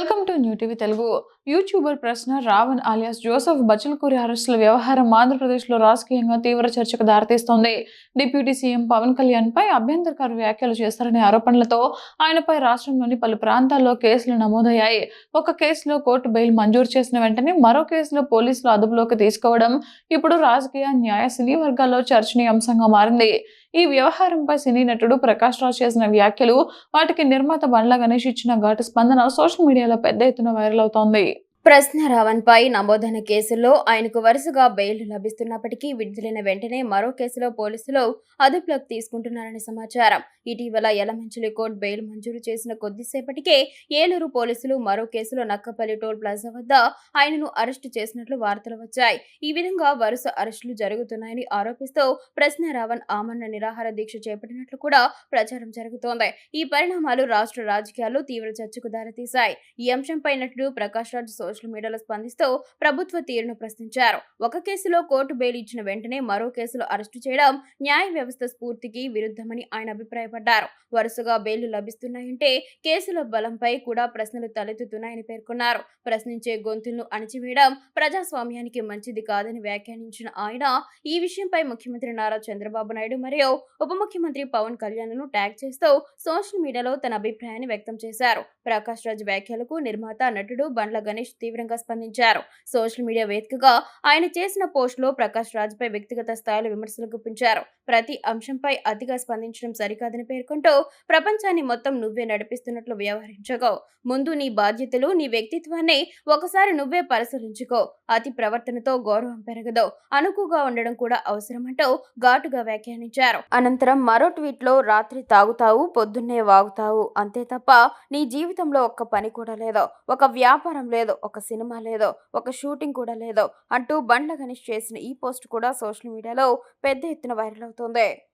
Welcome to new TV Telugu. YouTuber ప్రశ్న Raavan alias Joseph Bachalakuri అరెస్టుల వ్యవహారం ఆంధ్రప్రదేశ్లో రాజకీయంగా తీవ్ర చర్చకు దారితీస్తోంది. డిప్యూటీ సీఎం పవన్ కళ్యాణ్ పై అభ్యంతరకర వ్యాఖ్యలు చేస్తారనే ఆరోపణలతో ఆయనపై రాష్ట్రంలోని పలు ప్రాంతాల్లో కేసులు నమోదయ్యాయి. ఒక కేసులో కోర్టు బెయిల్ మంజూరు చేసిన వెంటనే మరో కేసులో పోలీసులు అదుపులోకి తీసుకోవడం ఇప్పుడు రాజకీయ న్యాయ సినీ వర్గాల్లో చర్చనీయాంశంగా మారింది. ఈ వ్యవహారంపై సినీ నటుడు ప్రకాష్ రాజ్ చేసిన వ్యాఖ్యలు, వాటికి నిర్మాత బండ్ల గణేష్ ఇచ్చిన ఘాటు స్పందన సోషల్ మీడియాలో పెద్ద ఎత్తున వైరల్ అవుతోంది. ప్రశ్న రావణ్ పై నమోదైన కేసుల్లో ఆయనకు వరుసగా బెయిల్ లభిస్తున్నప్పటికీ విడుదలైన వెంటనే మరో కేసులో పోలీసులు అదుపులోకి తీసుకుంటున్నారని సమాచారం. ఇటీవల యలమంచిలి కోర్టు బెయిల్ మంజూరు చేసిన కొద్దిసేపటికే ఏలూరు పోలీసులు మరో కేసులో నక్కపల్లి టోల్ ప్లాజా వద్ద ఆయనను అరెస్టు చేసినట్లు వార్తలు వచ్చాయి. ఈ విధంగా వరుస అరెస్టులు జరుగుతున్నాయని ఆరోపిస్తూ ప్రశ్న రావణ్ ఆమరణ నిరాహార దీక్ష చేపట్టినట్లు కూడా ప్రచారం జరుగుతోంది. ఈ పరిణామాలు రాష్ట్ర రాజకీయాల్లో తీవ్ర చర్చకు దారితీశాయి. ఈ అంశంపై నటుడు ప్రకాష్ రాజ్ సోషల్ మీడియాలో స్పందిస్తూ ప్రభుత్వ తీరును ప్రశ్నించారు. ఒక కేసులో కోర్టు బెయిల్ ఇచ్చిన వెంటనే మరో కేసులో అరెస్టు చేయడం న్యాయ వ్యవస్థ స్ఫూర్తికి విరుద్ధమని ఆయన అభిప్రాయపడ్డారు. వరుసగా బెయిల్ లభిస్తున్నాయంటే కేసుల బలంపై కూడా ప్రశ్నలు తలెత్తుతున్నాయని పేర్కొన్నారు. ప్రశ్నించే గొంతులను అణిచివేయడం ప్రజాస్వామ్యానికి మంచిది కాదని వ్యాఖ్యానించిన ఆయన ఈ విషయంపై ముఖ్యమంత్రి నారా చంద్రబాబు నాయుడు మరియు ఉప ముఖ్యమంత్రి పవన్ కళ్యాణ్ ను ట్యాగ్ చేస్తూ సోషల్ మీడియాలో తన అభిప్రాయాన్ని వ్యక్తం చేశారు. ప్రకాష్ రాజ్ వ్యాఖ్యలకు నిర్మాత నటుడు బండ్ల గణేష్ తీవ్రంగా స్పందించారు. సోషల్ మీడియా వేదికగా ఆయన చేసిన పోస్ట్ లో ప్రకాష్ రాజ్ పై వ్యక్తిగత స్థాయిలో విమర్శలు గుప్పించారు. ప్రతి అంశంపై అతిగా స్పందించడం సరికాదని పేర్కొంటూ ప్రపంచాన్ని మొత్తం నువ్వే నడిపిస్తున్నట్లు వ్యవహరించగో, ముందు నీ బాధ్యతలు, నీ వ్యక్తిత్వాన్ని ఒకసారి నువ్వే పరిశీలించుకో. అతి ప్రవర్తనతో గౌరవం పెరగదు, అనుకుగా ఉండడం కూడా అవసరమంటూ ఘాటుగా వ్యాఖ్యానించారు. అనంతరం మరో ట్వీట్ లో రాత్రి తాగుతావు, పొద్దున్నే వాగుతావు, అంతే తప్ప నీ జీవితంలో ఒక్క పని కూడా లేదు, ఒక వ్యాపారం లేదు, ఒక సినిమా లేదు, ఒక షూటింగ్ కూడా లేదు అంటూ బండ్ల గణేష్ చేసిన ఈ పోస్ట్ కూడా సోషల్ మీడియాలో పెద్ద ఎత్తున వైరల్ అవుతోంది.